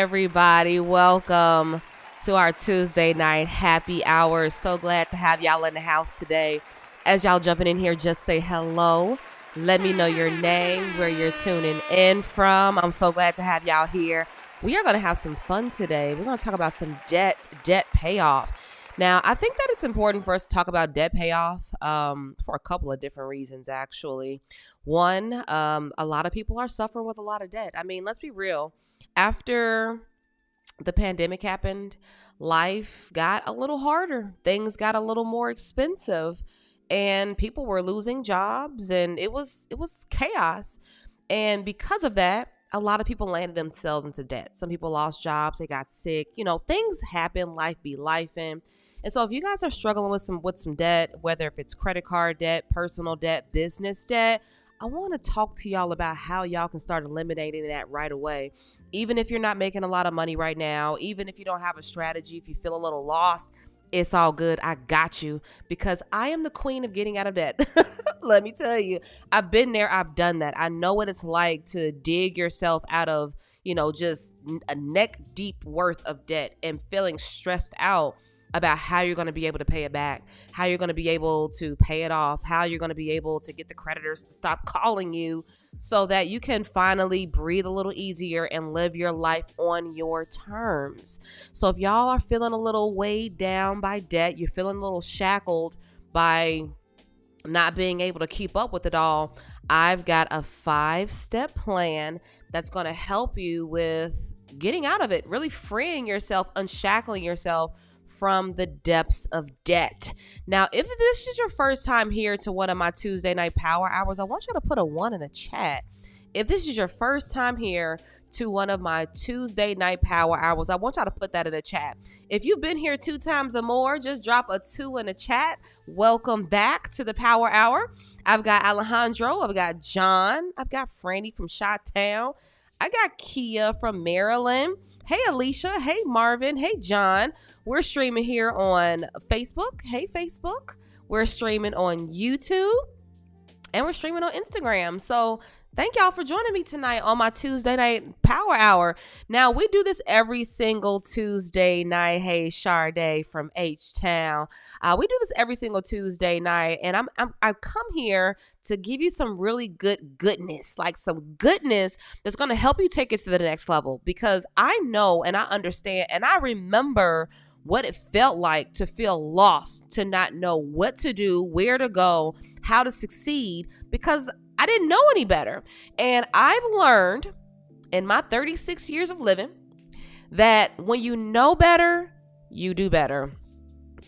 everybody. Welcome to our Tuesday night happy hour. So glad to have y'all in the house today. As y'all jumping in here, just say hello. Let me know your name, where you're tuning in from. I'm so glad to have y'all here. We are going to have some fun today. We're going to talk about some debt payoff. Now, I think that it's important for us to talk about debt payoff for a couple of different reasons, actually. One, a lot of people are suffering with a lot of debt. I mean, let's be real. After the pandemic happened, life got a little harder. Things got a little more expensive, and people were losing jobs, and it was chaos. And because of that, a lot of people landed themselves into debt. Some people lost jobs, they got sick. Things happen, life be lifing. And so if you guys are struggling with some debt, whether if it's credit card debt, personal debt, business debt, I want to talk to y'all about how y'all can start eliminating that right away. Even if you're not making a lot of money right now, even if you don't have a strategy, if you feel a little lost, it's all good. I got you, because I am the queen of getting out of debt. Let me tell you, I've been there. I've done that. I know what it's like to dig yourself out of, just a neck deep worth of debt and feeling stressed out about how you're going to be able to pay it back, how you're going to be able to pay it off, how you're going to be able to get the creditors to stop calling you so that you can finally breathe a little easier and live your life on your terms. So if y'all are feeling a little weighed down by debt, you're feeling a little shackled by not being able to keep up with it all, I've got a 5-step plan that's going to help you with getting out of it, really freeing yourself, unshackling yourself from the depths of debt. Now, if this is your first time here to one of my Tuesday night power hours, I want you to put a 1 in the chat. If this is your first time here to one of my Tuesday night power hours, I want y'all to put that in the chat. If you've been here 2 times or more, just drop a 2 in the chat. Welcome back to the power hour. I've got Alejandro, I've got John, I've got Franny from Chi-Town, I got Kia from Maryland. Hey, Alicia. Hey, Marvin. Hey, John. We're streaming here on Facebook. Hey, Facebook. We're streaming on YouTube. And we're streaming on Instagram. So thank y'all for joining me tonight on my Tuesday night power hour. Now, we do this every single Tuesday night. Hey, Sade from H-Town. We do this every single Tuesday night. And I come here to give you some really goodness, like some goodness that's going to help you take it to the next level. Because I know and I understand and I remember what it felt like to feel lost, to not know what to do, where to go, how to succeed, because I didn't know any better. And I've learned in my 36 years of living that when you know better, you do better.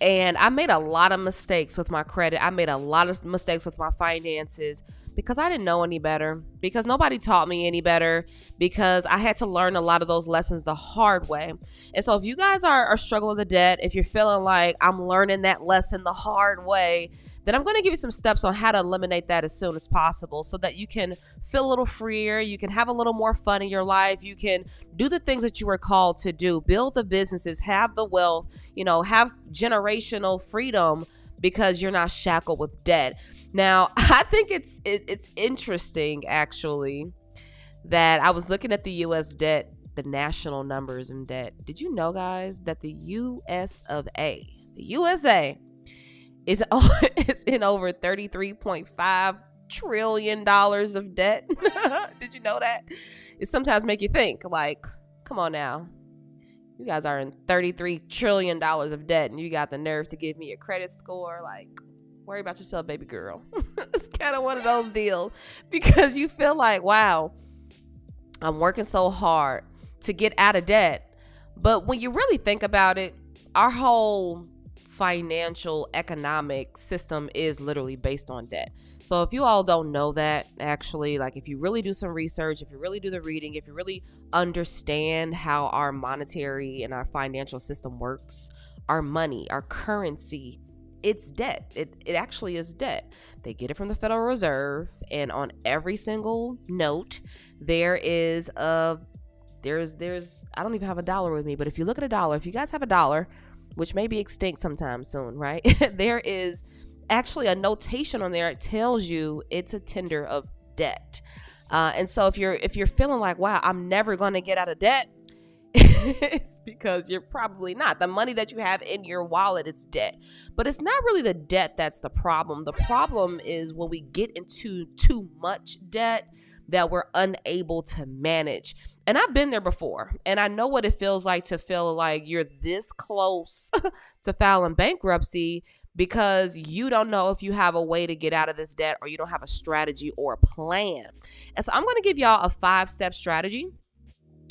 And I made a lot of mistakes with my credit. I made a lot of mistakes with my finances because I didn't know any better, because nobody taught me any better, because I had to learn a lot of those lessons the hard way. And so if you guys are struggling with debt, if you're feeling like I'm learning that lesson the hard way, then I'm going to give you some steps on how to eliminate that as soon as possible so that you can feel a little freer, you can have a little more fun in your life, you can do the things that you were called to do, build the businesses, have the wealth, have generational freedom because you're not shackled with debt. Now, I think it's interesting, actually, that I was looking at the U.S. debt, the national numbers in debt. Did you know, guys, that the USA is in over $33.5 trillion of debt? Did you know that? It sometimes make you think, like, come on now. You guys are in $33 trillion of debt, and you got the nerve to give me a credit score? Like, worry about yourself, baby girl. It's kind of one of those deals, because you feel like, wow, I'm working so hard to get out of debt. But when you really think about it, our whole financial economic system is literally based on debt. So if you all don't know that, actually, like, if you really do some research, if you really do the reading, if you really understand how our monetary and our financial system works, our money, our currency, it's debt. It actually is debt. They get it from the Federal Reserve, and on every single note, there's I don't even have a dollar with me, but if you look at a dollar, if you guys have a dollar, which may be extinct sometime soon, right? There is actually a notation on there. It tells you it's a tender of debt. And so if you're feeling like, wow, I'm never going to get out of debt, it's because you're probably not. The money that you have in your wallet is debt. But it's not really the debt that's the problem. The problem is when we get into too much debt that we're unable to manage. And I've been there before, and I know what it feels like to feel like you're this close to filing bankruptcy because you don't know if you have a way to get out of this debt, or you don't have a strategy or a plan. And so I'm going to give y'all a 5-step strategy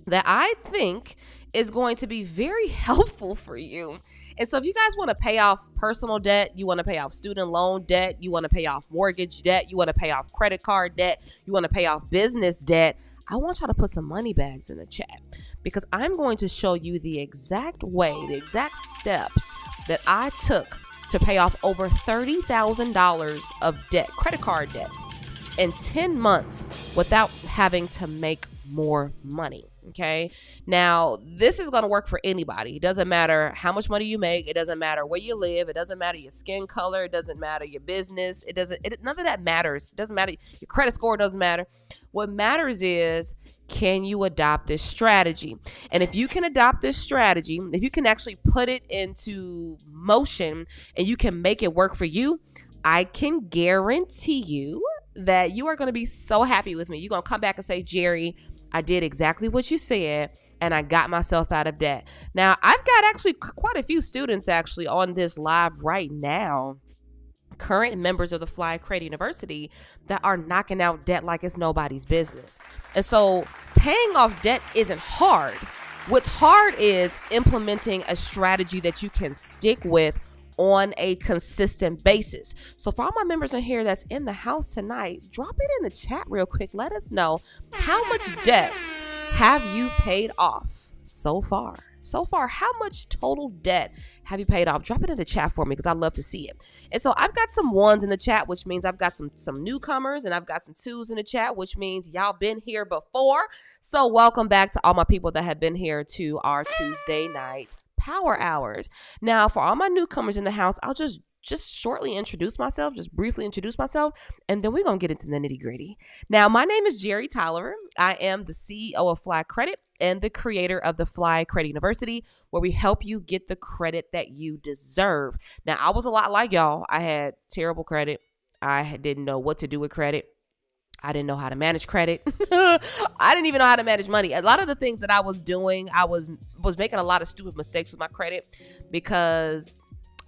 that I think is going to be very helpful for you. And so if you guys want to pay off personal debt, you want to pay off student loan debt, you want to pay off mortgage debt, you want to pay off credit card debt, you want to pay off business debt, I want y'all to put some money bags in the chat, because I'm going to show you the exact way, the exact steps that I took to pay off over $30,000 of debt, credit card debt, in 10 months without having to make more money. Okay. Now, this is going to work for anybody. It doesn't matter how much money you make. It doesn't matter where you live. It doesn't matter your skin color. It doesn't matter your business. None of that matters. It doesn't matter. Your credit score doesn't matter. What matters is, can you adopt this strategy? And if you can adopt this strategy, if you can actually put it into motion and you can make it work for you, I can guarantee you that you are going to be so happy with me. You're going to come back and say, Jerry, I did exactly what you said, and I got myself out of debt. Now, I've got actually quite a few students actually on this live right now, current members of the Fly Credit University, that are knocking out debt like it's nobody's business. And so paying off debt isn't hard. What's hard is implementing a strategy that you can stick with on a consistent basis. So for all my members in here that's in the house tonight, drop it in the chat real quick. Let us know, how much debt have you paid off so far? How much total debt have you paid off? Drop it in the chat for me, because I love to see it. And so I've got some ones in the chat, which means I've got some newcomers, and I've got some twos in the chat, which means y'all been here before. So welcome back to all my people that have been here to our Tuesday night power hours. Now, for all my newcomers in the house, I'll just shortly introduce myself, just briefly introduce myself, and then we're going to get into the nitty gritty. Now, my name is Jerry Tyler. I am the CEO of Fly Credit and the creator of the Fly Credit University, where we help you get the credit that you deserve. Now, I was a lot like y'all. I had terrible credit. I didn't know what to do with credit. I didn't know how to manage credit. I didn't even know how to manage money. A lot of the things that I was doing, I was making a lot of stupid mistakes with my credit because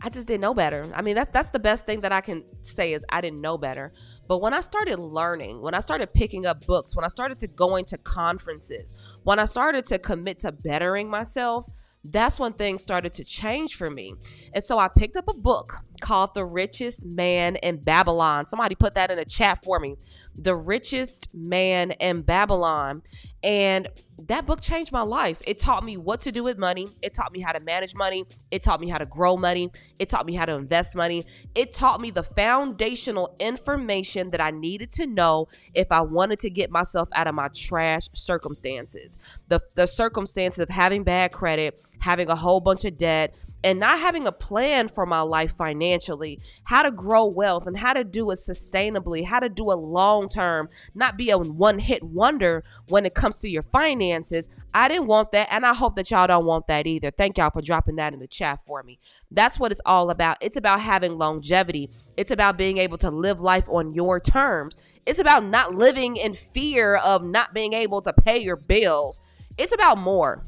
I just didn't know better. I mean, that's the best thing that I can say is I didn't know better. But when I started learning, when I started picking up books, when I started to going to conferences, when I started to commit to bettering myself, that's when things started to change for me. And so I picked up a book called The Richest Man in Babylon. Somebody put that in a chat for me. The Richest Man in Babylon. And that book changed my life. It taught me what to do with money. It taught me how to manage money. It taught me how to grow money. It taught me how to invest money. It taught me the foundational information that I needed to know if I wanted to get myself out of my trash circumstances. The circumstances of having bad credit, having a whole bunch of debt, and not having a plan for my life financially, how to grow wealth and how to do it sustainably, how to do it long term, not be a one-hit wonder when it comes to your finances. I didn't want that, and I hope that y'all don't want that either. Thank y'all for dropping that in the chat for me. That's what it's all about. It's about having longevity. It's about being able to live life on your terms. It's about not living in fear of not being able to pay your bills. It's about more.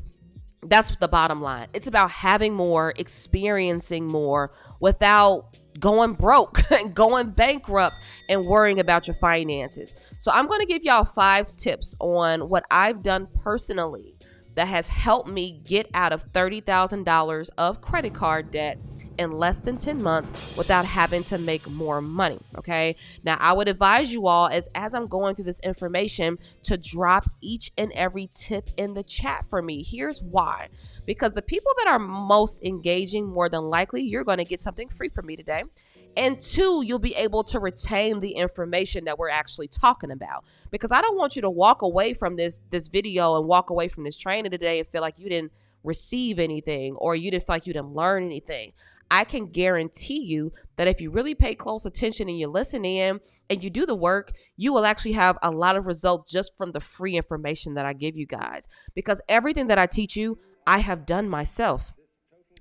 That's the bottom line. It's about having more, experiencing more without going broke and going bankrupt and worrying about your finances. So I'm going to give y'all 5 tips on what I've done personally that has helped me get out of $30,000 of credit card debt in less than 10 months without having to make more money. Okay. Now, I would advise you all as I'm going through this information to drop each and every tip in the chat for me. Here's why. Because the people that are most engaging, more than likely, you're going to get something free from me today. And 2, you'll be able to retain the information that we're actually talking about. Because I don't want you to walk away from this video and walk away from this training today and feel like you didn't receive anything or you didn't feel like you didn't learn anything. I can guarantee you that if you really pay close attention and you listen in and you do the work, you will actually have a lot of results just from the free information that I give you guys. Because everything that I teach you, I have done myself.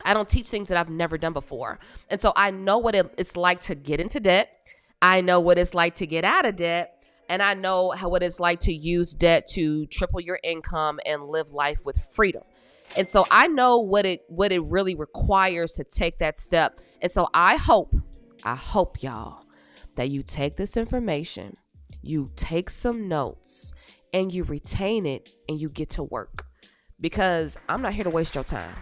I don't teach things that I've never done before. And so I know what it's like to get into debt. I know what it's like to get out of debt. And I know what it's like to use debt to triple your income and live life with freedom. And so I know what it really requires to take that step. And so I hope y'all that you take this information, you take some notes and you retain it and you get to work, because I'm not here to waste your time.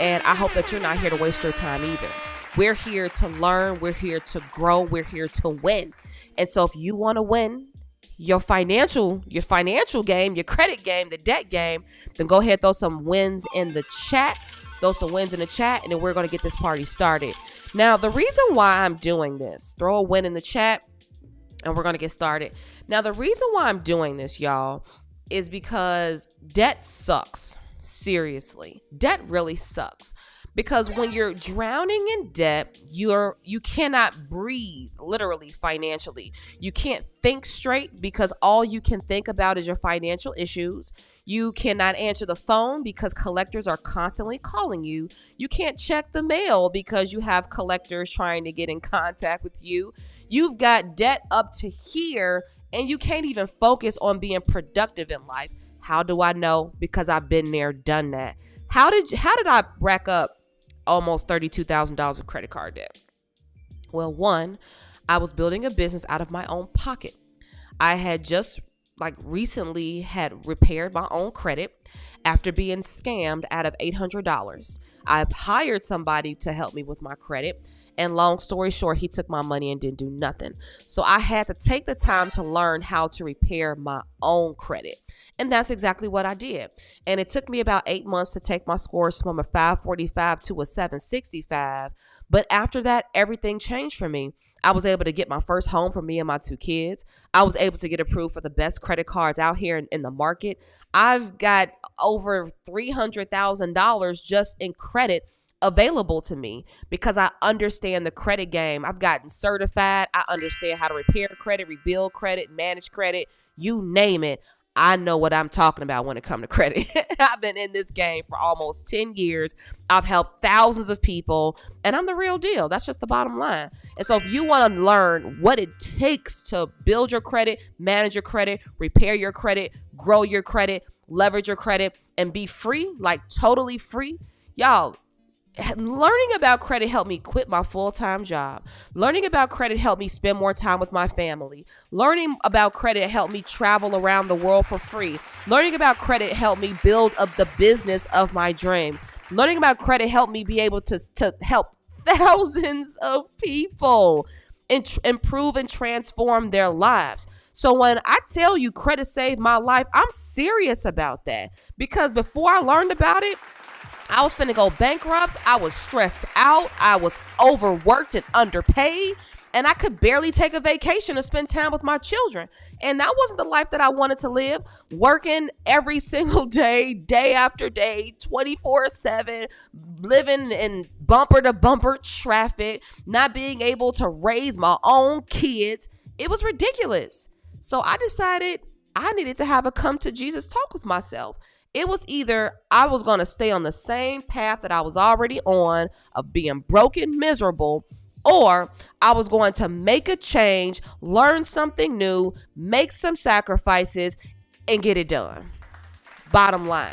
And I hope that you're not here to waste your time either. We're here to learn. We're here to grow. We're here to win. And so if you want to win your financial game, your credit game, the debt game, then go ahead, throw some wins in the chat. And then we're going to get this party started. Now, the reason why I'm doing this, throw a win in the chat and we're going to get started. Now, the reason why I'm doing this, y'all, is because debt sucks. Seriously, debt really sucks. Because when you're drowning in debt, you cannot breathe, literally, financially. You can't think straight because all you can think about is your financial issues. You cannot answer the phone because collectors are constantly calling you. You can't check the mail because you have collectors trying to get in contact with you. You've got debt up to here and you can't even focus on being productive in life. How do I know? Because I've been there, done that. How did I rack up almost $32,000 of credit card debt? Well, one, I was building a business out of my own pocket. I had just recently had repaired my own credit after being scammed out of $800. I hired somebody to help me with my credit. And long story short, he took my money and didn't do nothing. So I had to take the time to learn how to repair my own credit. And that's exactly what I did. And it took me about 8 months to take my scores from a 545 to a 765. But after that, everything changed for me. I was able to get my first home for me and my 2 kids. I was able to get approved for the best credit cards out here in the market. I've got over $300,000 just in credit available to me because I understand the credit game. I've gotten certified. I understand how to repair credit, rebuild credit, manage credit, you name it. I know what I'm talking about when it comes to credit. I've been in this game for almost 10 years. I've helped thousands of people and I'm the real deal. That's just the bottom line. And so if you want to learn what it takes to build your credit, manage your credit, repair your credit, grow your credit, leverage your credit, and be free, totally free, y'all, learning about credit helped me quit my full-time job. Learning about credit helped me spend more time with my family. Learning about credit helped me travel around the world for free. Learning about credit helped me build up the business of my dreams. Learning about credit helped me be able to help thousands of people improve and transform their lives. So when I tell you credit saved my life, I'm serious about that. Because before I learned about it, I was finna go bankrupt. I was stressed out. I was overworked and underpaid. And I could barely take a vacation to spend time with my children. And that wasn't the life that I wanted to live. Working every single day, day after day, 24/7, living in bumper to bumper traffic, not being able to raise my own kids. It was ridiculous. So I decided I needed to have a come to Jesus talk with myself. It was either I was going to stay on the same path that I was already on of being broken, miserable, or I was going to make a change, learn something new, make some sacrifices, and get it done. Bottom line.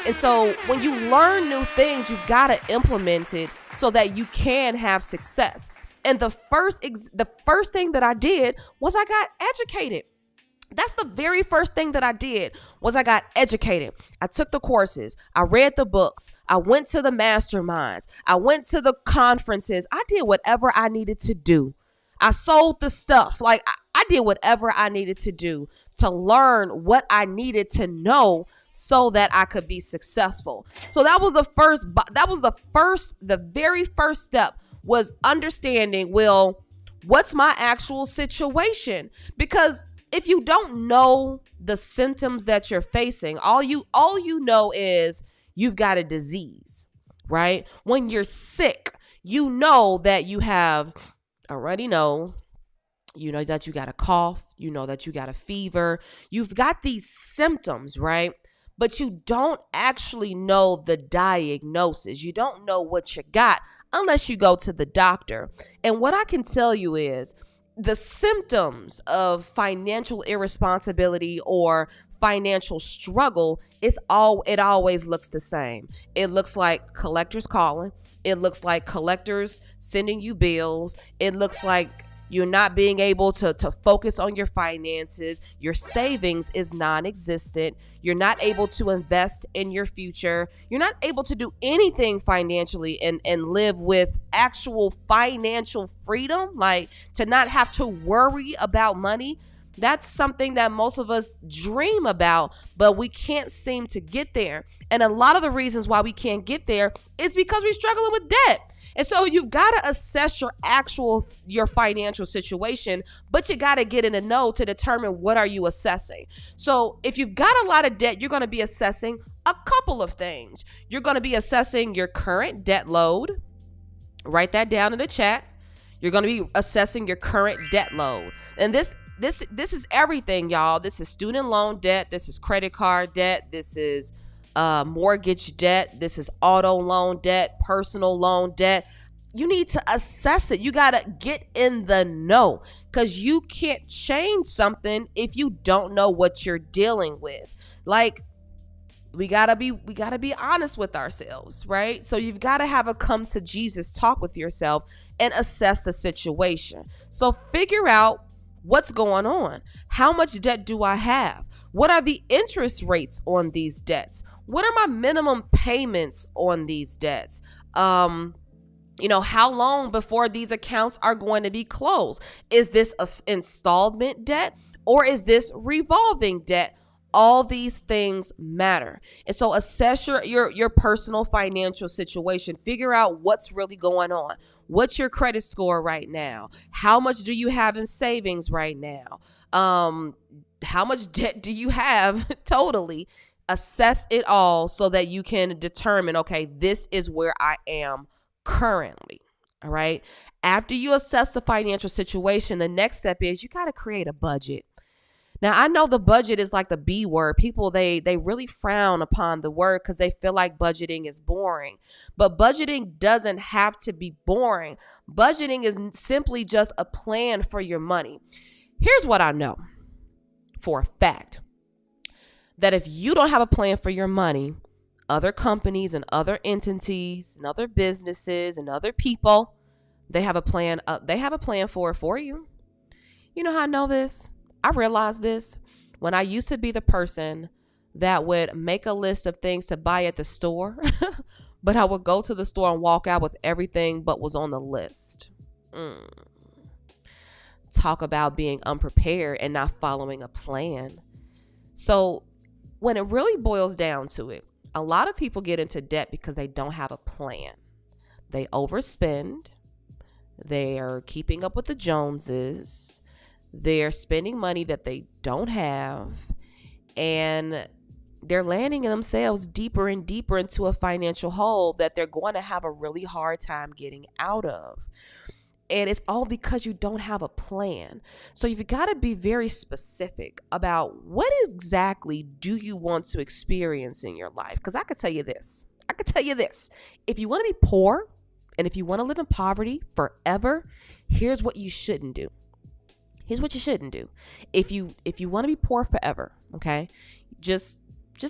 And so when you learn new things, you've got to implement it so that you can have success. And the first thing that I did was I got educated. That's the very first thing that I did was I got educated. I took the courses. I read the books. I went to the masterminds. I went to the conferences. I did whatever I needed to do. I sold the stuff. I did whatever I needed to do to learn what I needed to know so that I could be successful. So that was the very first step was understanding, well, what's my actual situation? Because if you don't know the symptoms that you're facing, all you know is you've got a disease, right? When you're sick, you know that you have already know. You know that you got a cough. You know that you got a fever. You've got these symptoms, right? But you don't actually know the diagnosis. You don't know what you got unless you go to the doctor. And what I can tell you is the symptoms of financial irresponsibility or financial struggle it always looks the same. It looks like collectors calling. It looks like collectors sending you bills. It looks like you're not being able to focus on your finances. Your savings is non-existent. You're not able to invest in your future. You're not able to do anything financially and live with actual financial freedom, like to not have to worry about money. That's something that most of us dream about, but we can't seem to get there. And a lot of the reasons why we can't get there is because we're struggling with debt. And so you've got to assess your financial situation, but you got to get in the know to determine what are you assessing. So if you've got a lot of debt, you're going to be assessing a couple of things. You're going to be assessing your current debt load. Write that down in the chat. You're going to be assessing your current debt load. And this is everything, y'all. This is student loan debt. This is credit card debt. This is mortgage debt. This is auto loan debt, personal loan debt. You need to assess it. You got to get in the know because you can't change something if you don't know what you're dealing with. Like, we gotta be honest with ourselves, right? So you've got to have a come to Jesus talk with yourself and assess the situation. So figure out what's going on. How much debt do I have? What are the interest rates on these debts? What are my minimum payments on these debts? How long before these accounts are going to be closed? Is this a installment debt or is this revolving debt? All these things matter. And so assess your personal financial situation. Figure out what's really going on. What's your credit score right now? How much do you have in savings right now? How much debt do you have totally? Assess it all so that you can determine, okay, this is where I am currently. All right. After you assess the financial situation, the next step is you got to create a budget. Now, I know the budget is like the B word. People, they really frown upon the word because they feel like budgeting is boring. But budgeting doesn't have to be boring. Budgeting is simply just a plan for your money. Here's what I know for a fact. That if you don't have a plan for your money, other companies and other entities and other businesses and other people, they have a plan. They have a plan for you. You know how I know this? I realized this when I used to be the person that would make a list of things to buy at the store, but I would go to the store and walk out with everything but was on the list. Talk about being unprepared and not following a plan. So when it really boils down to it, a lot of people get into debt because they don't have a plan. They overspend. They are keeping up with the Joneses. They're spending money that they don't have. And they're landing themselves deeper and deeper into a financial hole that they're going to have a really hard time getting out of. And it's all because you don't have a plan. So you've got to be very specific about what exactly do you want to experience in your life? Because I could tell you this. If you want to be poor and if you want to live in poverty forever, here's what you shouldn't do. Here's what you shouldn't do. If you want to be poor forever, okay, just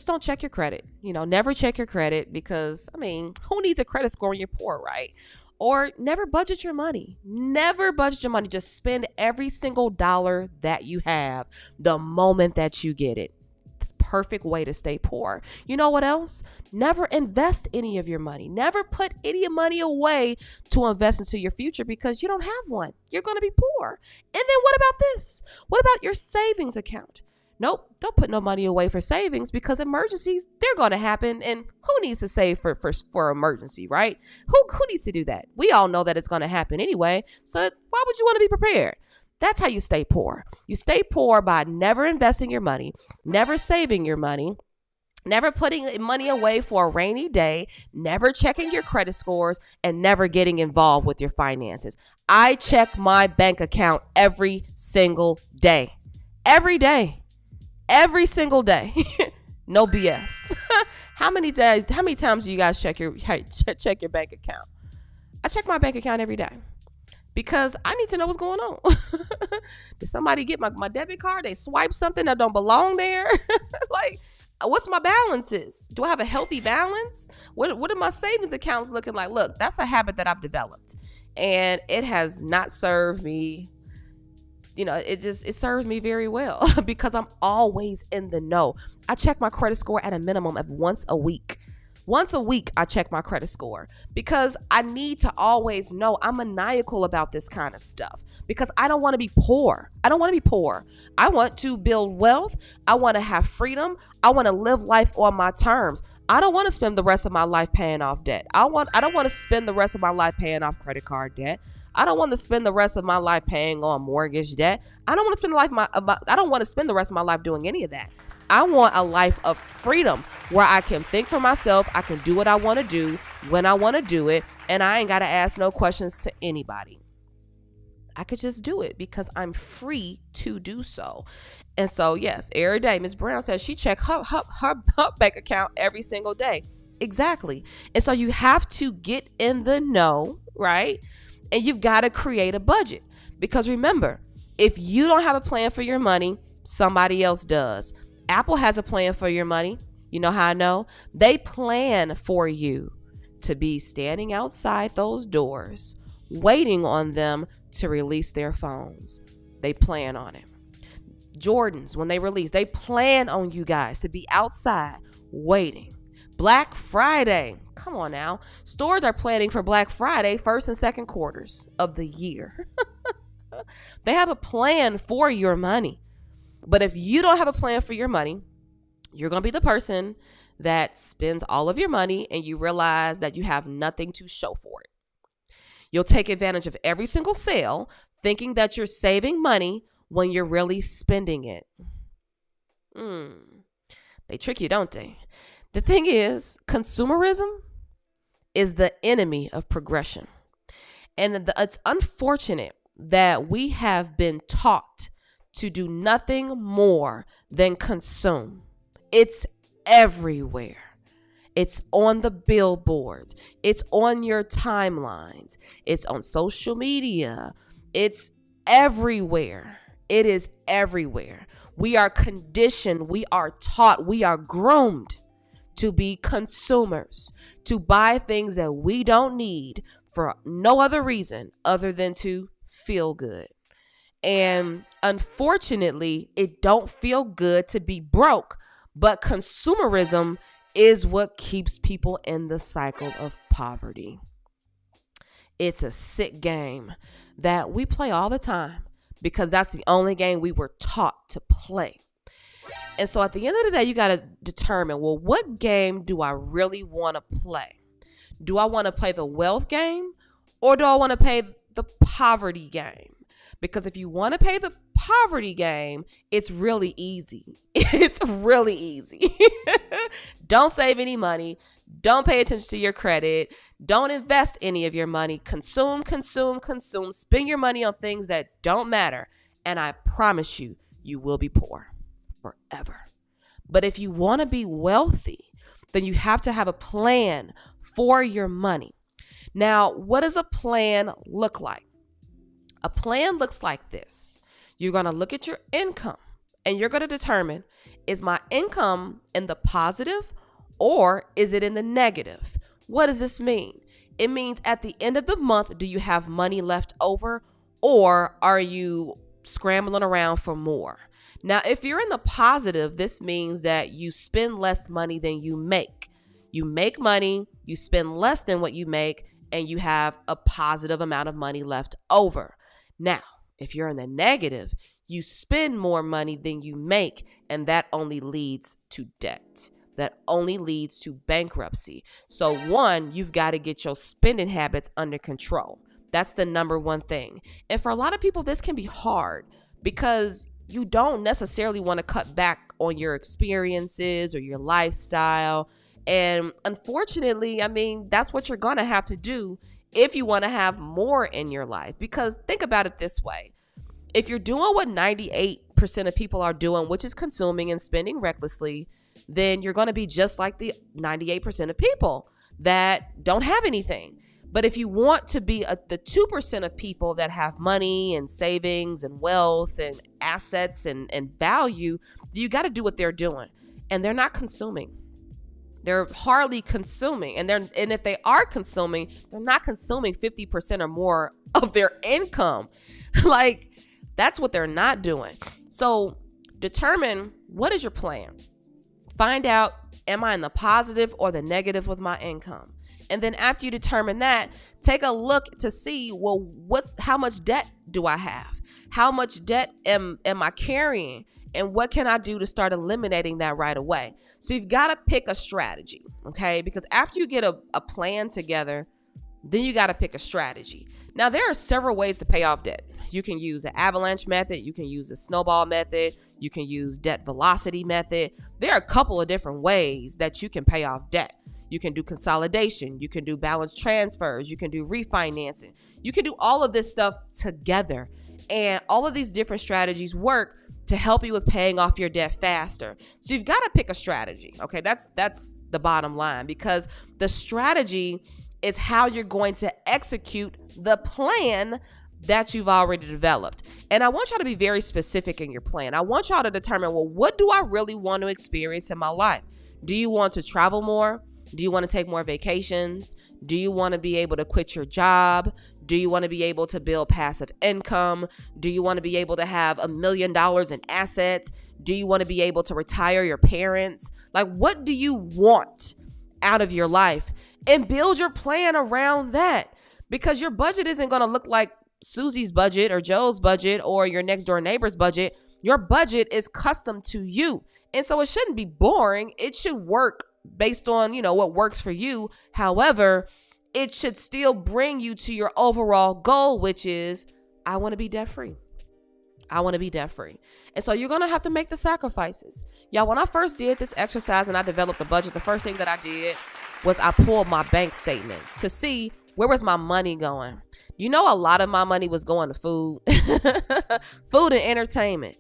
don't check your credit. Never check your credit because, who needs a credit score when you're poor, right? Or never budget your money. Never budget your money. Just spend every single dollar that you have the moment that you get it. It's a perfect way to stay poor. You know what else? Never invest any of your money. Never put any money away to invest into your future because you don't have one. You're going to be poor. And then what about this? What about your savings account? Nope, don't put no money away for savings because emergencies, they're going to happen. And who needs to save for emergency, right? Who needs to do that? We all know that it's going to happen anyway. So why would you want to be prepared? That's how you stay poor. You stay poor by never investing your money, never saving your money, Never putting money away for a rainy day, never checking your credit scores, and never getting involved with your finances. I check my bank account every single day. Every day. Every single day. No BS. How many times do you guys check your bank account? I check my bank account every day because I need to know what's going on. Did somebody get my debit card? They swipe something that don't belong there? Like, what's my balances? Do I have a healthy balance? What are my savings accounts looking like? Look, that's a habit that I've developed, and it has not served me. It serves me very well because I'm always in the know. I check my credit score at a minimum of once a week. Once a week, I check my credit score because I need to always know. I'm maniacal about this kind of stuff because I don't want to be poor. I don't want to be poor. I want to build wealth. I want to have freedom. I want to live life on my terms. I don't want to spend the rest of my life paying off debt. I don't want to spend the rest of my life paying off credit card debt. I don't want to spend the rest of my life paying on mortgage debt. I don't want to spend the rest of my life doing any of that. I want a life of freedom where I can think for myself. I can do what I want to do when I want to do it. And I ain't got to ask no questions to anybody. I could just do it because I'm free to do so. And so, yes, every day, Ms. Brown says she checks her bank account every single day. Exactly. And so you have to get in the know, right? And you've got to create a budget. Because remember, if you don't have a plan for your money, somebody else does. Apple has a plan for your money. You know how I know? They plan for you to be standing outside those doors, waiting on them to release their phones. They plan on it. Jordans, when they release, they plan on you guys to be outside waiting. Black Friday. Come on now. Stores are planning for Black Friday, first and second quarters of the year. They have a plan for your money. But if you don't have a plan for your money, you're going to be the person that spends all of your money and you realize that you have nothing to show for it. You'll take advantage of every single sale thinking that you're saving money when you're really spending it. They trick you, don't they? The thing is, consumerism is the enemy of progression. And it's unfortunate that we have been taught to do nothing more than consume. It's everywhere. It's on the billboards. It's on your timelines. It's on social media. It's everywhere. It is everywhere. We are conditioned. We are taught. We are groomed to be consumers, to buy things that we don't need for no other reason other than to feel good. And unfortunately, it don't feel good to be broke, but consumerism is what keeps people in the cycle of poverty. It's a sick game that we play all the time because that's the only game we were taught to play. And so at the end of the day, you got to determine, well, what game do I really want to play? Do I want to play the wealth game or do I want to play the poverty game? Because if you want to play the poverty game, it's really easy. It's really easy. Don't save any money. Don't pay attention to your credit. Don't invest any of your money. Consume. Spend your money on things that don't matter. And I promise you, you will be poor forever. But if you want to be wealthy, then you have to have a plan for your money. Now, what does a plan look like? A plan looks like this. You're going to look at your income and you're going to determine, is my income in the positive or is it in the negative? What does this mean? It means at the end of the month, do you have money left over or are you scrambling around for more? Now, if you're in the positive, this means that you spend less money than you make. You make money, you spend less than what you make, and you have a positive amount of money left over. Now, if you're in the negative, you spend more money than you make, and that only leads to debt. That only leads to bankruptcy. So one, you've got to get your spending habits under control. That's the number one thing. And for a lot of people, this can be hard because you don't necessarily want to cut back on your experiences or your lifestyle. And unfortunately, I mean, that's what you're going to have to do if you want to have more in your life. Because think about it this way. If you're doing what 98% of people are doing, which is consuming and spending recklessly, then you're going to be just like the 98% of people that don't have anything. But if you want to be the 2% of people that have money and savings and wealth and assets and value, you got to do what they're doing. And they're not consuming. They're hardly consuming. And if they are consuming, they're not consuming 50% or more of their income. Like, that's what they're not doing. So determine, what is your plan? Find out, am I in the positive or the negative with my income? And then after you determine that, take a look to see, well, how much debt do I have? How much debt am I carrying? And what can I do to start eliminating that right away? So you've got to pick a strategy, okay? Because after you get a plan together, then you got to pick a strategy. Now, there are several ways to pay off debt. You can use an avalanche method. You can use a snowball method. You can use debt velocity method. There are a couple of different ways that you can pay off debt. You can do consolidation. You can do balance transfers. You can do refinancing. You can do all of this stuff together. And all of these different strategies work to help you with paying off your debt faster. So you've got to pick a strategy. Okay, that's the bottom line, because the strategy is how you're going to execute the plan that you've already developed. And I want y'all to be very specific in your plan. I want y'all to determine, well, what do I really want to experience in my life? Do you want to travel more? Do you want to take more vacations? Do you want to be able to quit your job? Do you want to be able to build passive income? Do you want to be able to have $1 million in assets? Do you want to be able to retire your parents? Like, what do you want out of your life? And build your plan around that, because your budget isn't going to look like Susie's budget or Joe's budget or your next door neighbor's budget. Your budget is custom to you. And so it shouldn't be boring. It should work based on, what works for you. However, it should still bring you to your overall goal, which is, I want to be debt free. I want to be debt free. And so you're going to have to make the sacrifices. Y'all, when I first did this exercise and I developed a budget, the first thing that I did was I pulled my bank statements to see, where was my money going? A lot of my money was going to food, food and entertainment.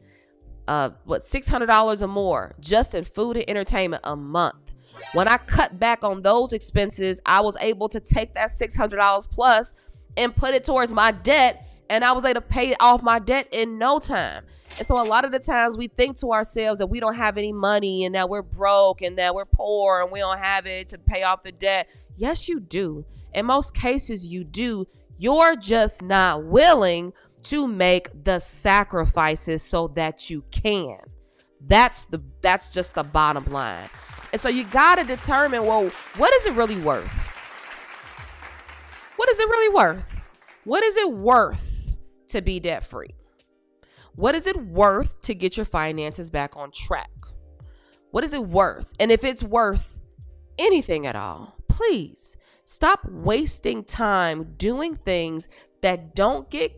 $600 or more just in food and entertainment a month. When I cut back on those expenses, I was able to take that $600 plus and put it towards my debt, and I was able to pay off my debt in no time. And so a lot of the times we think to ourselves that we don't have any money and that we're broke and that we're poor and we don't have it to pay off the debt. Yes, you do. In most cases, you do. You're just not willing to make the sacrifices so that you can. That's just the bottom line. And so you got to determine, well, what is it really worth? What is it really worth? What is it worth to be debt free? What is it worth to get your finances back on track? What is it worth? And if it's worth anything at all, please stop wasting time doing things that doesn't get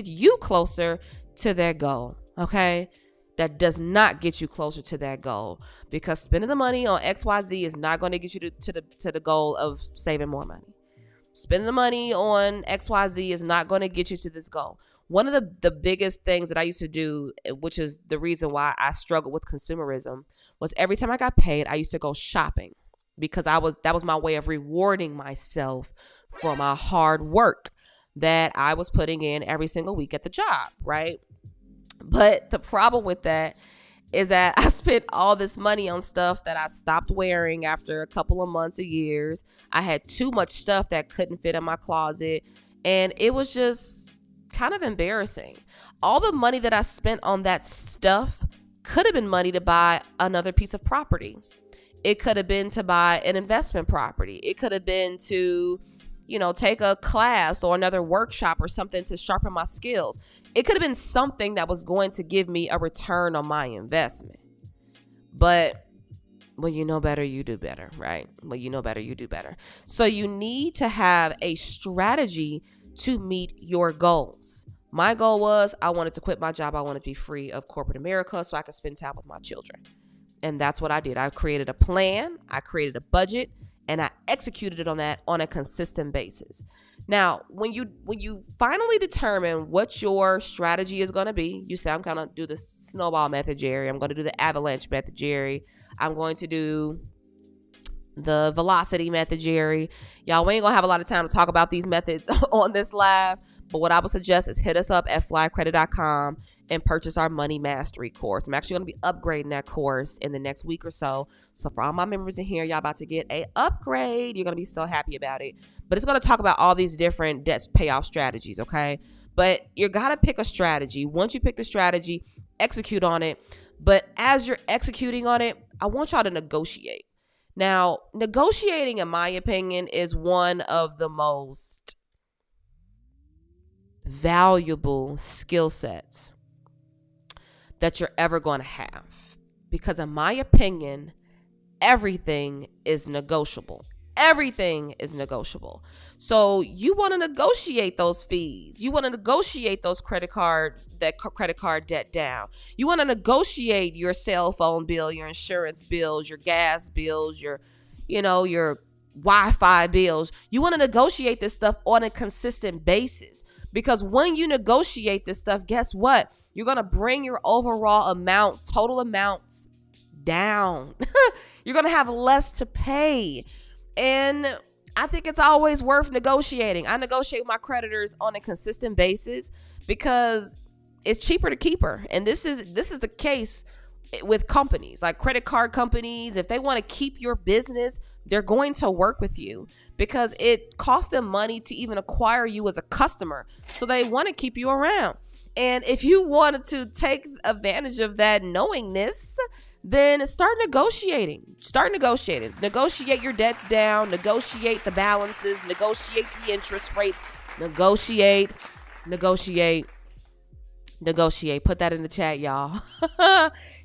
you closer to that goal. Okay? That does not get you closer to that goal, because spending the money on XYZ is not going to get you to the goal of saving more money. Spending the money on XYZ is not going to get you to this goal. One of the biggest things that I used to do, which is the reason why I struggle with consumerism, was every time I got paid, I used to go shopping, because that was my way of rewarding myself for my hard work that I was putting in every single week at the job, right? But the problem with that is that I spent all this money on stuff that I stopped wearing after a couple of months or years. I had too much stuff that couldn't fit in my closet, and it was just kind of embarrassing. All the money that I spent on that stuff could have been money to buy another piece of property. It could have been to buy an investment property. It could have been to, take a class or another workshop or something to sharpen my skills. It could have been something that was going to give me a return on my investment. But when you know better, you do better, right? When you know better, you do better. So you need to have a strategy to meet your goals. My goal was I wanted to quit my job. I wanted to be free of corporate America so I could spend time with my children. And that's what I did. I created a plan, I created a budget, and I executed it on that on a consistent basis. Now, when you finally determine what your strategy is going to be, you say, I'm going to do the snowball method, Jerry. I'm going to do the avalanche method, Jerry. I'm going to do the velocity method, Jerry. Y'all, we ain't going to have a lot of time to talk about these methods on this live. But what I would suggest is hit us up at flycredit.com and purchase our money mastery course. I'm actually going to be upgrading that course in the next week or so. So for all my members in here, y'all about to get a upgrade. You're going to be so happy about it. But it's going to talk about all these different debt payoff strategies, okay? But you got to pick a strategy. Once you pick the strategy, execute on it. But as you're executing on it, I want y'all to negotiate. Now, negotiating, in my opinion, is one of the most valuable skill sets that you're ever going to have, because in my opinion, everything is negotiable. Everything is negotiable. So you want to negotiate those fees. You want to negotiate those credit card debt down. You want to negotiate your cell phone bill, your insurance bills, your gas bills, your Wi-Fi bills. You want to negotiate this stuff on a consistent basis, because when you negotiate this stuff, guess what? You're going to bring your overall total amounts down. You're going to have less to pay. And I think it's always worth negotiating. I negotiate with my creditors on a consistent basis because it's cheaper to keep her. And this is the case with companies like credit card companies. If they want to keep your business, they're going to work with you because it costs them money to even acquire you as a customer. So they want to keep you around. And if you wanted to take advantage of that knowingness, then start negotiating. Negotiate your debts down. Negotiate the balances. Negotiate the interest rates. Negotiate. Put that in the chat, y'all.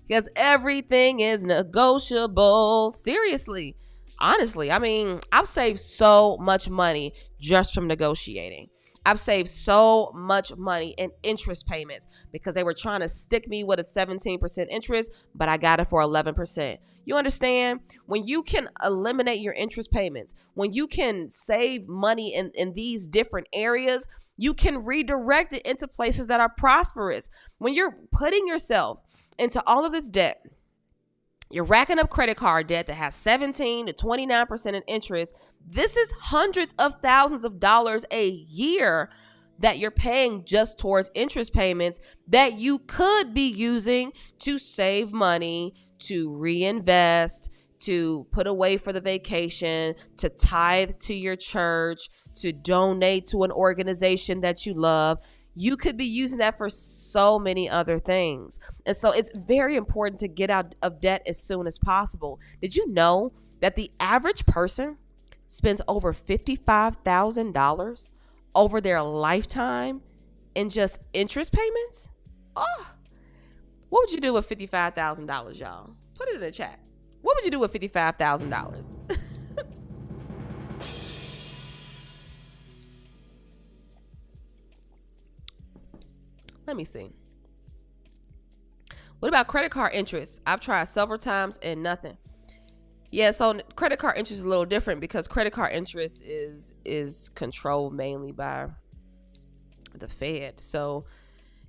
Because everything is negotiable. Seriously. Honestly, I mean, I've saved so much money just from negotiating. I've saved so much money in interest payments because they were trying to stick me with a 17% interest, but I got it for 11%. You understand? When you can eliminate your interest payments, when you can save money in these different areas, you can redirect it into places that are prosperous. When you're putting yourself into all of this debt, you're racking up credit card debt that has 17 to 29% in interest. This is hundreds of thousands of dollars a year that you're paying just towards interest payments that you could be using to save money, to reinvest, to put away for the vacation, to tithe to your church, to donate to an organization that you love. You could be using that for so many other things. And so it's very important to get out of debt as soon as possible. Did you know that the average person spends over $55,000 over their lifetime in just interest payments? Oh, what would you do with $55,000, y'all? Put it in the chat. What would you do with $55,000? Let me see. What about credit card interest? I've tried several times and nothing. Yeah, so credit card interest is a little different because credit card interest is controlled mainly by the Fed. So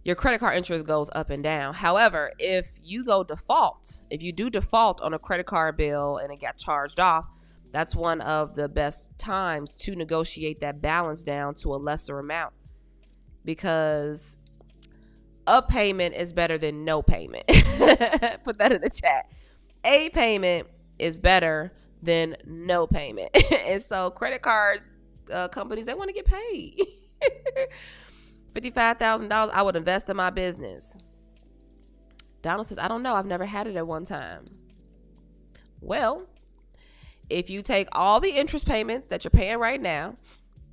your credit card interest goes up and down. However, if you do default on a credit card bill and it got charged off, that's one of the best times to negotiate that balance down to a lesser amount, because a payment is better than no payment. Put that in the chat. A payment is better than no payment. And so credit cards companies, they want to get paid. $55,000 I would invest in my business. Donald says, I don't know. I've never had it at one time. Well, if you take all the interest payments that you're paying right now,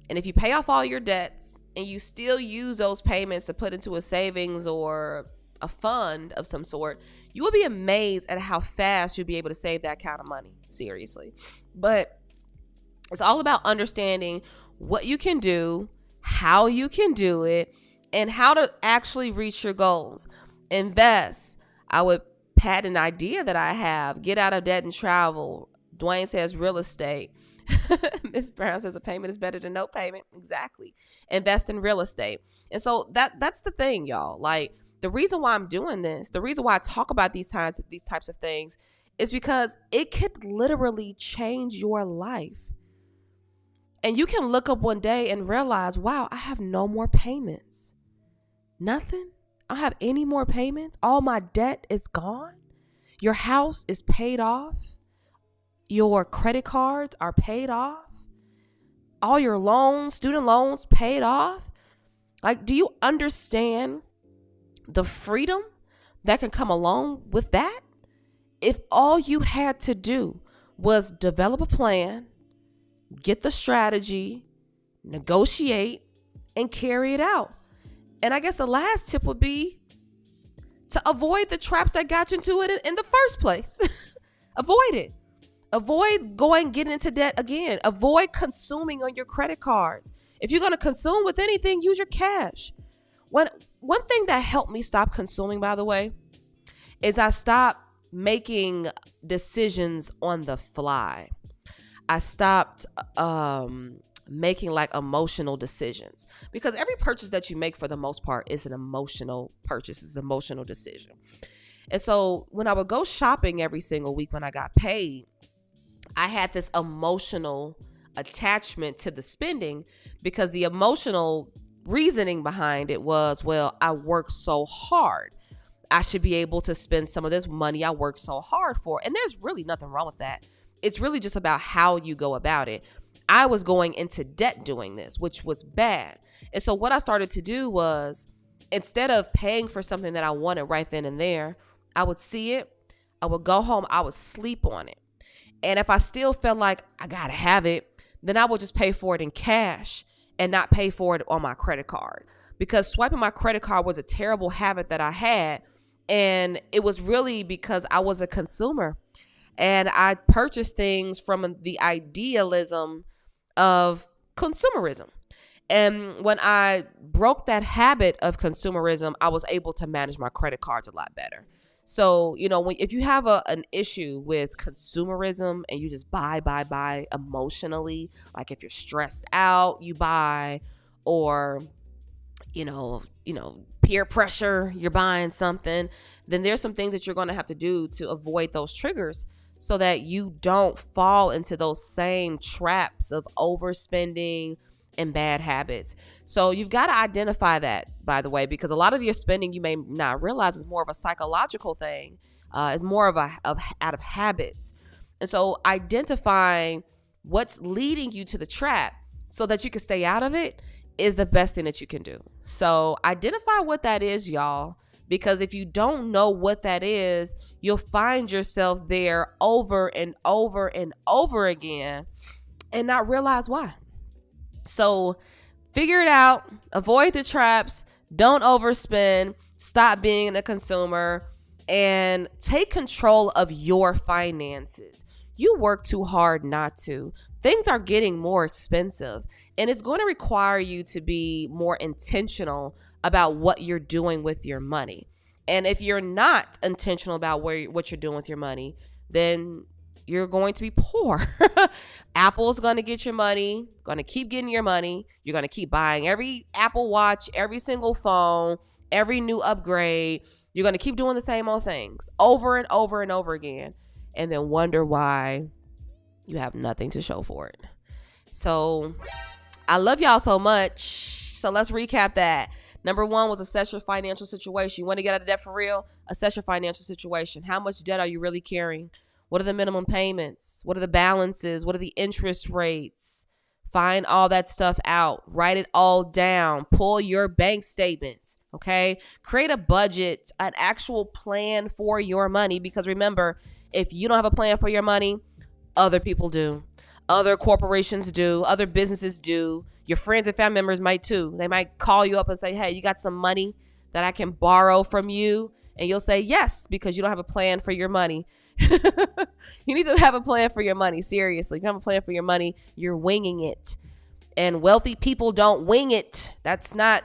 and if you pay off all your debts, and you still use those payments to put into a savings or a fund of some sort, you will be amazed at how fast you'll be able to save that kind of money. Seriously. But it's all about understanding what you can do, how you can do it, and how to actually reach your goals. Invest. I would pat an idea that I have. Get out of debt and travel. Dwayne says real estate. Miss Brown says a payment is better than no payment. Exactly. Invest in real estate. And so that's the thing, y'all. Like, the reason why I'm doing this, the reason why I talk about these types of things is because it could literally change your life. And you can look up one day and realize, wow, I have no more payments. Nothing. I don't have any more payments. All my debt is gone. Your house is paid off. Your credit cards are paid off. All your loans, student loans, paid off. Like, do you understand the freedom that can come along with that? If all you had to do was develop a plan, get the strategy, negotiate, and carry it out. And I guess the last tip would be to avoid the traps that got you into it in the first place. Avoid it. Avoid getting into debt again. Avoid consuming on your credit cards. If you're going to consume with anything, use your cash. One thing that helped me stop consuming, by the way, is I stopped making decisions on the fly. I stopped making like emotional decisions, because every purchase that you make for the most part is an emotional purchase. It's an emotional decision. And so when I would go shopping every single week when I got paid, I had this emotional attachment to the spending, because the emotional reasoning behind it was, well, I worked so hard. I should be able to spend some of this money I worked so hard for. And there's really nothing wrong with that. It's really just about how you go about it. I was going into debt doing this, which was bad. And so what I started to do was, instead of paying for something that I wanted right then and there, I would see it, I would go home, I would sleep on it. And if I still felt like I gotta have it, then I would just pay for it in cash and not pay for it on my credit card. Because swiping my credit card was a terrible habit that I had. And it was really because I was a consumer. And I purchased things from the idealism of consumerism. And when I broke that habit of consumerism, I was able to manage my credit cards a lot better. So, if you have an issue with consumerism and you just buy emotionally, like if you're stressed out, you buy, or, peer pressure, you're buying something, then there's some things that you're going to have to do to avoid those triggers so that you don't fall into those same traps of overspending and bad habits. So you've got to identify that, by the way, because a lot of your spending, you may not realize, is more of a psychological thing. It's more of out of habits. And so identifying what's leading you to the trap so that you can stay out of it is the best thing that you can do. So identify what that is, y'all, because if you don't know what that is, you'll find yourself there over and over and over again and not realize why. So figure it out, avoid the traps, don't overspend, stop being a consumer, and take control of your finances. You work too hard not to. Things are getting more expensive, and it's going to require you to be more intentional about what you're doing with your money. And if you're not intentional about what you're doing with your money, then you're going to be poor. Apple's going to get your money, going to keep getting your money. You're going to keep buying every Apple Watch, every single phone, every new upgrade. You're going to keep doing the same old things over and over and over again, and then wonder why you have nothing to show for it. So I love y'all so much. So let's recap that. Number 1 was assess your financial situation. You want to get out of debt for real? Assess your financial situation. How much debt are you really carrying? What are the minimum payments? What are the balances? What are the interest rates? Find all that stuff out. Write it all down. Pull your bank statements, okay? Create a budget, an actual plan for your money, because remember, if you don't have a plan for your money, other people do. Other corporations do. Other businesses do. Your friends and family members might too. They might call you up and say, hey, you got some money that I can borrow from you? And you'll say yes, because you don't have a plan for your money. You need to have a plan for your money. Seriously, if you have a plan for your money, you're winging it. And wealthy people don't wing it. That's not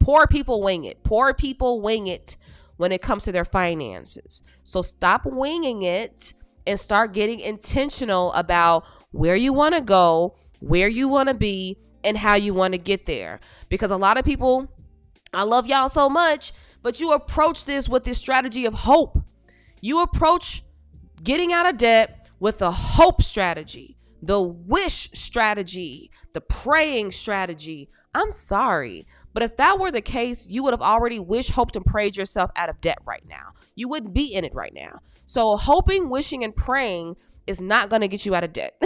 Poor people wing it. Poor people wing it when it comes to their finances. So stop winging it and start getting intentional about where you want to go, where you want to be, and how you want to get there. Because a lot of people, I love y'all so much, but you approach this with this strategy of hope. You approach getting out of debt with a hope strategy, the wish strategy, the praying strategy. I'm sorry, but if that were the case, you would have already wished, hoped, and prayed yourself out of debt right now. You wouldn't be in it right now. So hoping, wishing, and praying is not going to get you out of debt.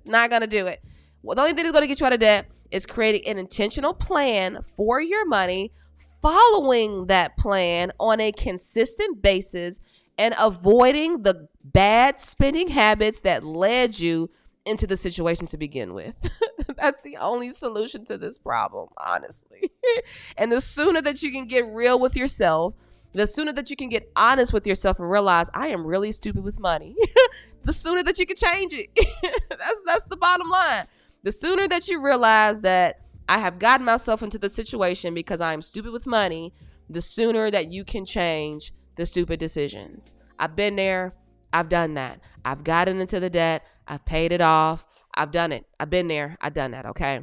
Not going to do it. Well, the only thing that's going to get you out of debt is creating an intentional plan for your money, following that plan on a consistent basis, and avoiding the bad spending habits that led you into the situation to begin with. That's the only solution to this problem, honestly. And the sooner that you can get real with yourself, the sooner that you can get honest with yourself and realize I am really stupid with money, the sooner that you can change it. That's the bottom line. The sooner that you realize that I have gotten myself into the situation because I'm stupid with money, the sooner that you can change the stupid decisions. I've been there. I've done that. I've gotten into the debt. I've paid it off. I've done it. I've been there. I've done that. Okay.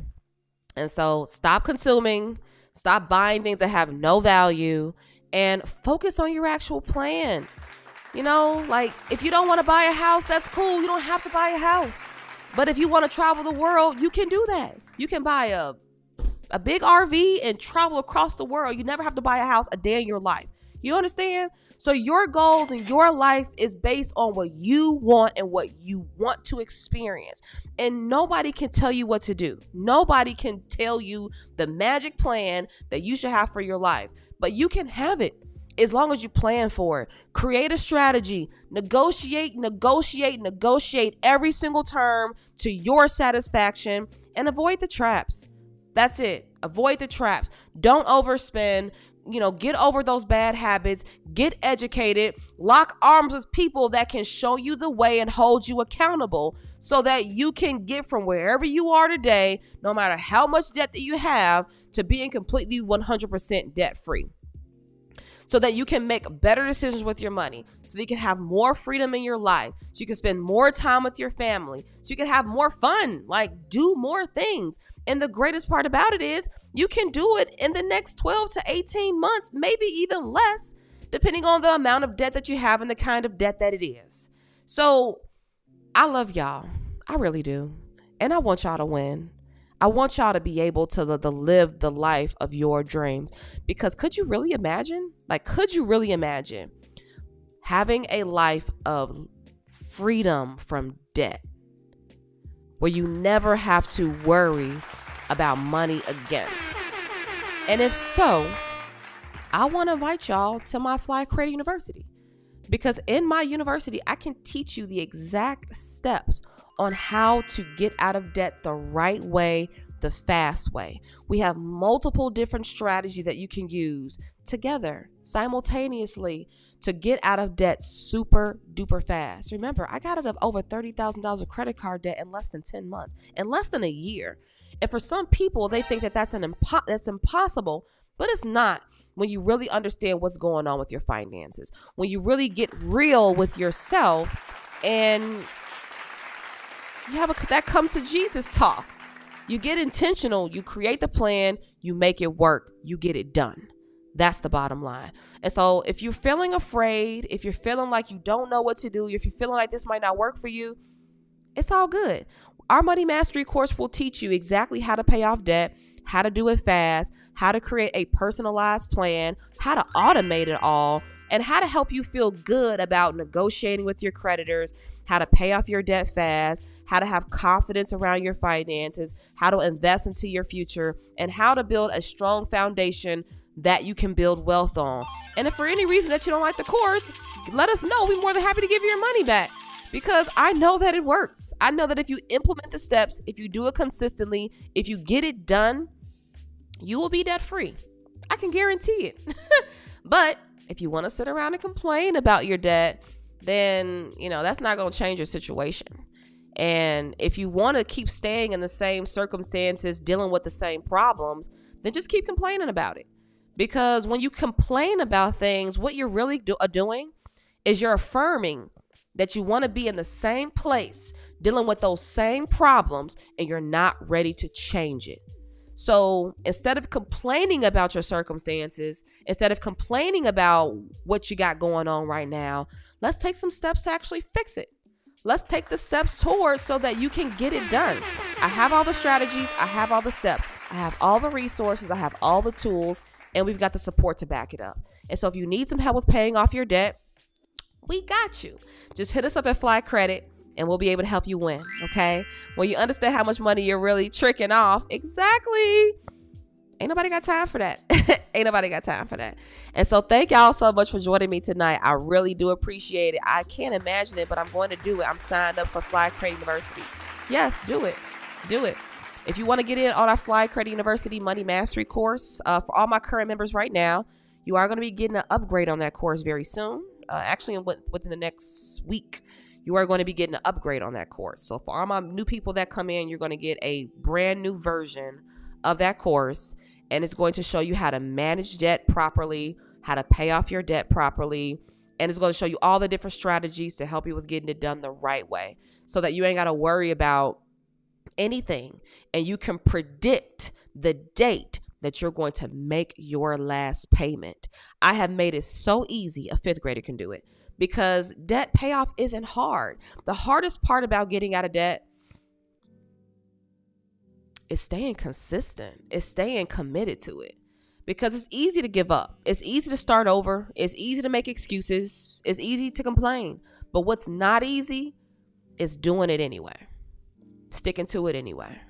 And so stop consuming, stop buying things that have no value, and focus on your actual plan. You know, like if you don't want to buy a house, that's cool. You don't have to buy a house. But if you want to travel the world, you can do that. You can buy a big RV and travel across the world. You never have to buy a house a day in your life. You understand? So your goals in your life is based on what you want and what you want to experience. And nobody can tell you what to do. Nobody can tell you the magic plan that you should have for your life. But you can have it as long as you plan for it. Create a strategy. Negotiate every single term to your satisfaction, and avoid the traps. That's it. Avoid the traps. Don't overspend. Get over those bad habits, get educated, lock arms with people that can show you the way and hold you accountable so that you can get from wherever you are today, no matter how much debt that you have, to being completely 100% debt free. So that you can make better decisions with your money, so that you can have more freedom in your life, so you can spend more time with your family, so you can have more fun, like do more things. And the greatest part about it is you can do it in the next 12 to 18 months, maybe even less, depending on the amount of debt that you have and the kind of debt that it is. So I love y'all. I really do. And I want y'all to win. I want y'all to be able to live the life of your dreams. Because could you really imagine having a life of freedom from debt, where you never have to worry about money again? And if so, I want to invite y'all to my Fly Creator University. Because in my university, I can teach you the exact steps on how to get out of debt the right way, the fast way. We have multiple different strategies that you can use together simultaneously to get out of debt super duper fast. Remember, I got out of over $30,000 of credit card debt in less than 10 months, in less than a year. And for some people, they think that that's impossible, but it's not. When you really understand what's going on with your finances, when you really get real with yourself, and you have that come to Jesus talk. You get intentional, you create the plan, you make it work, you get it done. That's the bottom line. And so if you're feeling afraid, if you're feeling like you don't know what to do, if you're feeling like this might not work for you, it's all good. Our Money Mastery course will teach you exactly how to pay off debt, how to do it fast, how to create a personalized plan, how to automate it all, and how to help you feel good about negotiating with your creditors, how to pay off your debt fast, how to have confidence around your finances, how to invest into your future, and how to build a strong foundation that you can build wealth on. And if for any reason that you don't like the course, let us know. We're more than happy to give you your money back, because I know that it works. I know that if you implement the steps, if you do it consistently, if you get it done, you will be debt free. I can guarantee it. But if you want to sit around and complain about your debt, then, that's not going to change your situation. And if you want to keep staying in the same circumstances, dealing with the same problems, then just keep complaining about it. Because when you complain about things, what you're really doing is you're affirming that you want to be in the same place dealing with those same problems, and you're not ready to change it. So instead of complaining about your circumstances, instead of complaining about what you got going on right now, let's take some steps to actually fix it. Let's take the steps towards so that you can get it done. I have all the strategies. I have all the steps. I have all the resources. I have all the tools, and we've got the support to back it up. And so if you need some help with paying off your debt, we got you. Just hit us up at Fly Credit and we'll be able to help you win. Okay. When you understand how much money you're really tricking off, exactly. Ain't nobody got time for that. Ain't nobody got time for that. And so thank y'all so much for joining me tonight. I really do appreciate it. I can't imagine it, but I'm going to do it. I'm signed up for Fly Credit University. Yes, do it. Do it. If you want to get in on our Fly Credit University Money Mastery course, for all my current members right now, you are going to be getting an upgrade on that course very soon. Actually, within the next week, you are going to be getting an upgrade on that course. So for all my new people that come in, you're going to get a brand new version of that course. And it's going to show you how to manage debt properly, how to pay off your debt properly. And it's going to show you all the different strategies to help you with getting it done the right way so that you ain't got to worry about anything. And you can predict the date that you're going to make your last payment. I have made it so easy a fifth grader can do it, because debt payoff isn't hard. The hardest part about getting out of debt is staying consistent. It's staying committed to it, because it's easy to give up. It's easy to start over. It's easy to make excuses. It's easy to complain. But what's not easy is doing it anyway, sticking to it anyway,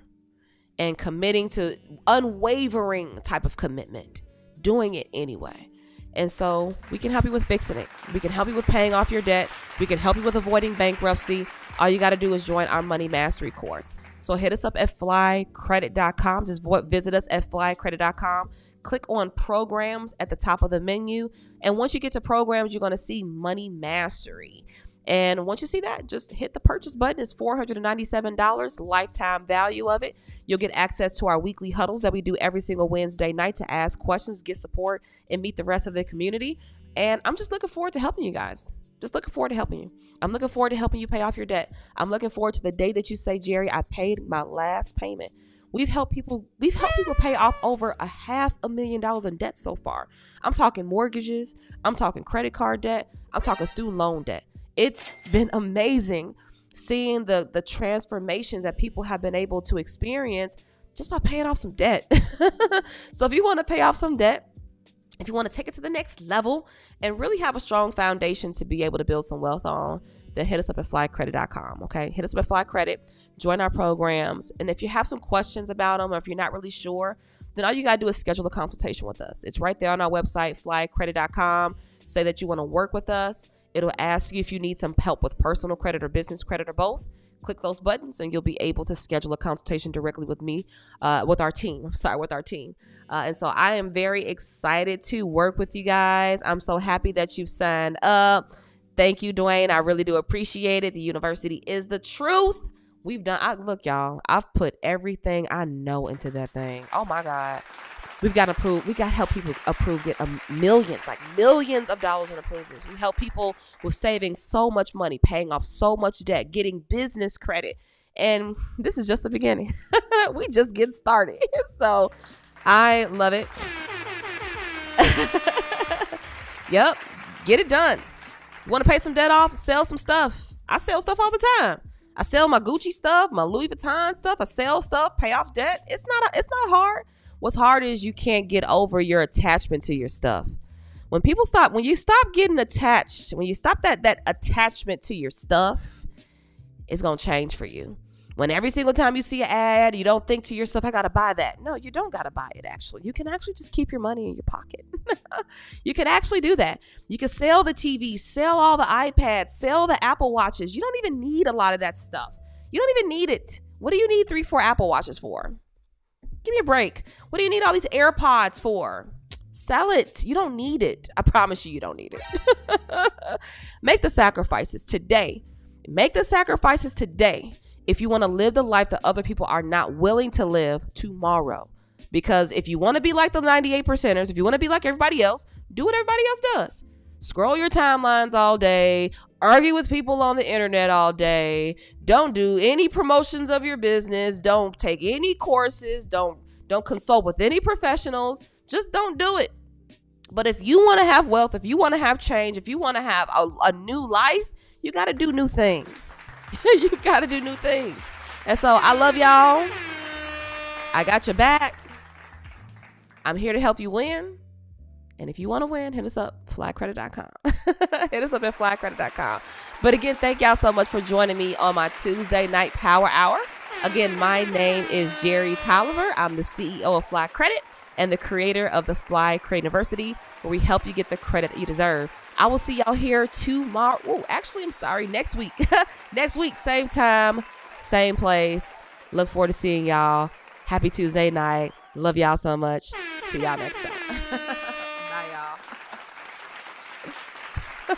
and committing to unwavering type of commitment, doing it anyway. And so we can help you with fixing it. We can help you with paying off your debt. We can help you with avoiding bankruptcy. All you got to do is join our Money Mastery course. So hit us up at flycredit.com. Just visit us at flycredit.com. Click on programs at the top of the menu. And once you get to programs, you're going to see Money Mastery. And once you see that, just hit the purchase button. It's $497, lifetime value of it. You'll get access to our weekly huddles that we do every single Wednesday night to ask questions, get support, and meet the rest of the community. And I'm just looking forward to helping you guys. Just looking forward to helping you. I'm looking forward to helping you pay off your debt. I'm looking forward to the day that you say, Jerry, I paid my last payment. We've helped people pay off over $500,000 in debt so far. I'm talking mortgages. I'm talking credit card debt. I'm talking student loan debt. It's been amazing seeing the transformations that people have been able to experience just by paying off some debt. So if you want to pay off some debt, if you want to take it to the next level and really have a strong foundation to be able to build some wealth on, then hit us up at flycredit.com. Okay. Hit us up at Fly Credit, join our programs. And if you have some questions about them, or if you're not really sure, then all you got to do is schedule a consultation with us. It's right there on our website, flycredit.com. Say that you want to work with us. It'll ask you if you need some help with personal credit or business credit or both. Click those buttons and you'll be able to schedule a consultation directly with me, with our team. And so I am very excited to work with you guys. I'm so happy that you've signed up. Thank you, Dwayne. I really do appreciate it. The university is the truth. Look, y'all, I've put everything I know into that thing. Oh my God. We got to help people get millions of dollars in approvals. We help people with saving so much money, paying off so much debt, getting business credit. And this is just the beginning. We just get started. So I love it. Yep. Get it done. You want to pay some debt off? Sell some stuff. I sell stuff all the time. I sell my Gucci stuff, my Louis Vuitton stuff. I sell stuff, pay off debt. It's not hard. What's hard is you can't get over your attachment to your stuff. When you stop getting attached, when you stop that attachment to your stuff, it's going to change for you. When every single time you see an ad, you don't think to yourself, I got to buy that. No, you don't got to buy it, actually. You can actually just keep your money in your pocket. You can actually do that. You can sell the TV, sell all the iPads, sell the Apple Watches. You don't even need a lot of that stuff. You don't even need it. What do you need 3-4 Apple Watches for? Give me a break. What do you need all these AirPods for? Sell it. You don't need it. I promise you don't need it. Make the sacrifices today. Make the sacrifices today if you want to live the life that other people are not willing to live tomorrow. Because if you want to be like the 98 percenters, if you want to be like everybody else, do what everybody else does. Scroll your timelines all day, argue with people on the internet all day, don't do any promotions of your business, don't take any courses, don't consult with any professionals, just don't do it. But if you want to have wealth, if you want to have change, if you want to have a new life, you got to do new things. You got to do new things. And so I love y'all. I got your back. I'm here to help you win. And if you want to win, hit us up, flycredit.com. Hit us up at flycredit.com. But again, thank y'all so much for joining me on my Tuesday night power hour. Again, my name is Jerry Tolliver. I'm the CEO of Fly Credit and the creator of the Fly Credit University, where we help you get the credit that you deserve. I will see y'all here tomorrow. Oh, actually, I'm sorry, next week. Next week, same time, same place. Look forward to seeing y'all. Happy Tuesday night. Love y'all so much. See y'all next time. Bye, y'all.